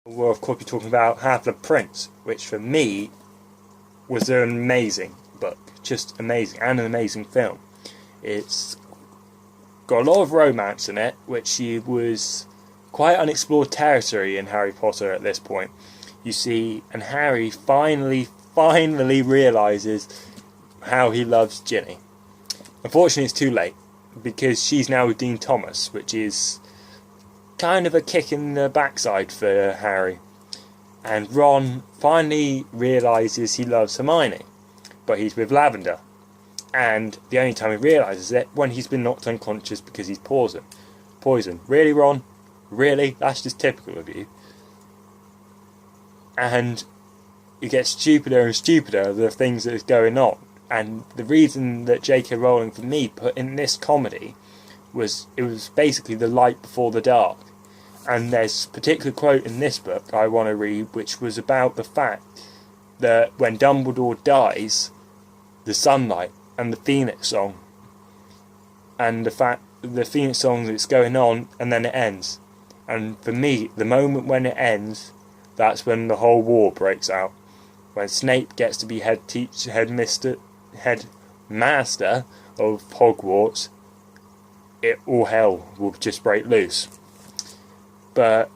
We'll of course be talking about Half-Blood Prince, which for me was an amazing book, just amazing, and an amazing film. It's got a lot of romance in it, which was quite unexplored territory in Harry Potter at this point. You see, and Harry finally realises how he loves Ginny. Unfortunately, it's too late, because she's now with Dean Thomas, which is kind of a kick in the backside for Harry. And Ron finally realises he loves Hermione, but he's with Lavender. And the only time he realises it, when he's been knocked unconscious because he's poisoned. Really, Ron? Really? That's just typical of you. And it gets stupider and stupider, the things that is going on. And the reason that J.K. Rowling, for me, put in this comedy was it was basically the light before the dark. And there's a particular quote in this book I want to read, which was about the fact that when Dumbledore dies, the sunlight and the Phoenix song, and the fact the Phoenix song that's going on, and then it ends. And for me, the moment when it ends, that's when the whole war breaks out. When Snape gets to be headmaster of Hogwarts, all hell will just break loose. But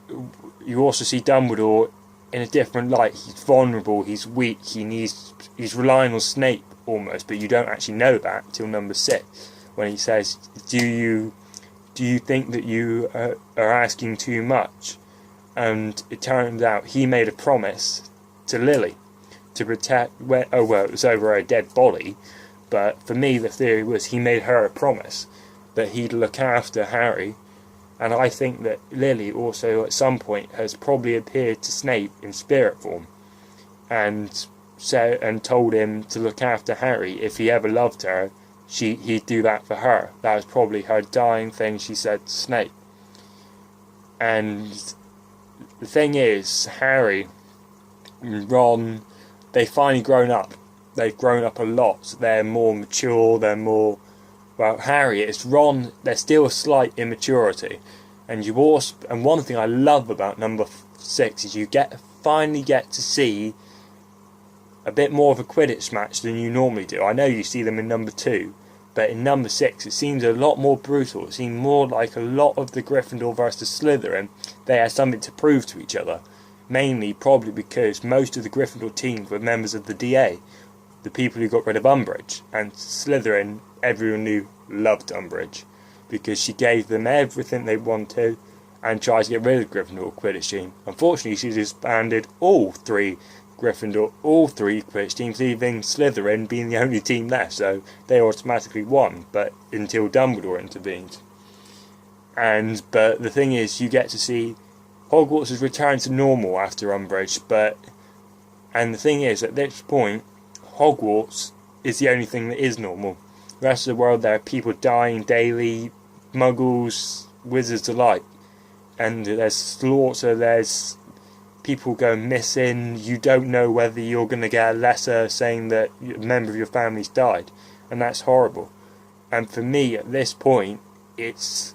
you also see Dumbledore in a different light. He's vulnerable, he's weak, he's relying on Snape almost, but you don't actually know that till number 6, when he says, do you think that you are asking too much? And it turns out he made a promise to Lily to protect, it was over a dead body, but for me the theory was he made her a promise that he'd look after Harry. And I think that Lily also at some point has probably appeared to Snape in spirit form and told him to look after Harry. If he ever loved her, he'd do that for her. That was probably her dying thing she said to Snape. And the thing is, Harry and Ron, they've finally grown up. They've grown up a lot. They're more mature, they're more... Well, Harry, it's Ron, there's still a slight immaturity. And one thing I love about number 6 is you finally get to see a bit more of a Quidditch match than you normally do. I know you see them in number 2, but in number 6 it seems a lot more brutal. It seems more like a lot of the Gryffindor versus Slytherin. They had something to prove to each other. Mainly probably because most of the Gryffindor teams were members of the DA, the people who got rid of Umbridge, and Slytherin, everyone knew, loved Umbridge because she gave them everything they wanted and tried to get rid of the Gryffindor Quidditch team. Unfortunately, she disbanded all three Quidditch teams, leaving Slytherin being the only team left, so they automatically won, but until Dumbledore intervened. But the thing is, you get to see Hogwarts has returned to normal after Umbridge, and the thing is, at this point, Hogwarts is the only thing that is normal. The rest of the world, there are people dying daily, muggles, wizards alike, and there's slaughter, there's people going missing. You don't know whether you're going to get a letter saying that a member of your family's died, and that's horrible. And for me, at this point, it's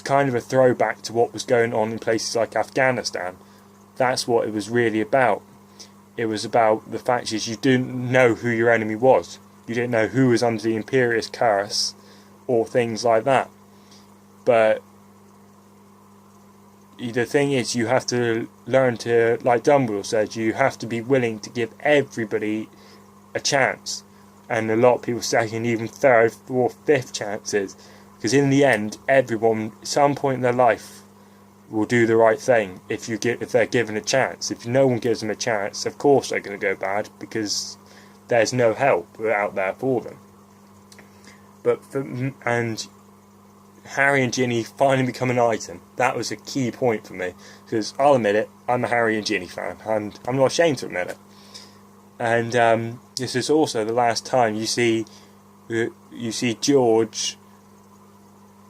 kind of a throwback to what was going on in places like Afghanistan. That's what it was really about. It was about the fact is you didn't know who your enemy was. You didn't know who was under the Imperious curse or things like that. But the thing is, you have to learn to, like Dumbledore said, you have to be willing to give everybody a chance. And a lot of people second, even third, fourth, fifth chances. Because in the end, everyone, at some point in their life, will do the right thing if they're given a chance. If no one gives them a chance, of course they're going to go bad, because there's no help out there for them. And Harry and Ginny finally become an item. That was a key point for me, because I'll admit it, I'm a Harry and Ginny fan, and I'm not ashamed to admit it. And this is also the last time you see George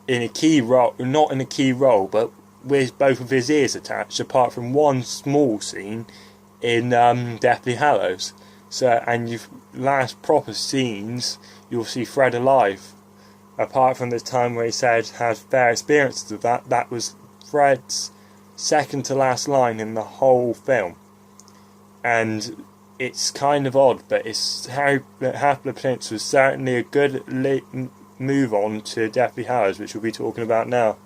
in a key role, not in a key role, but with both of his ears attached, apart from one small scene in Deathly Hallows. So, and last proper scenes, you'll see Fred alive. Apart from the time where he said had fair experiences of that was Fred's second to last line in the whole film, and it's kind of odd, but it's Half-Blood Prince was certainly a good move on to Deathly Hallows, which we'll be talking about now.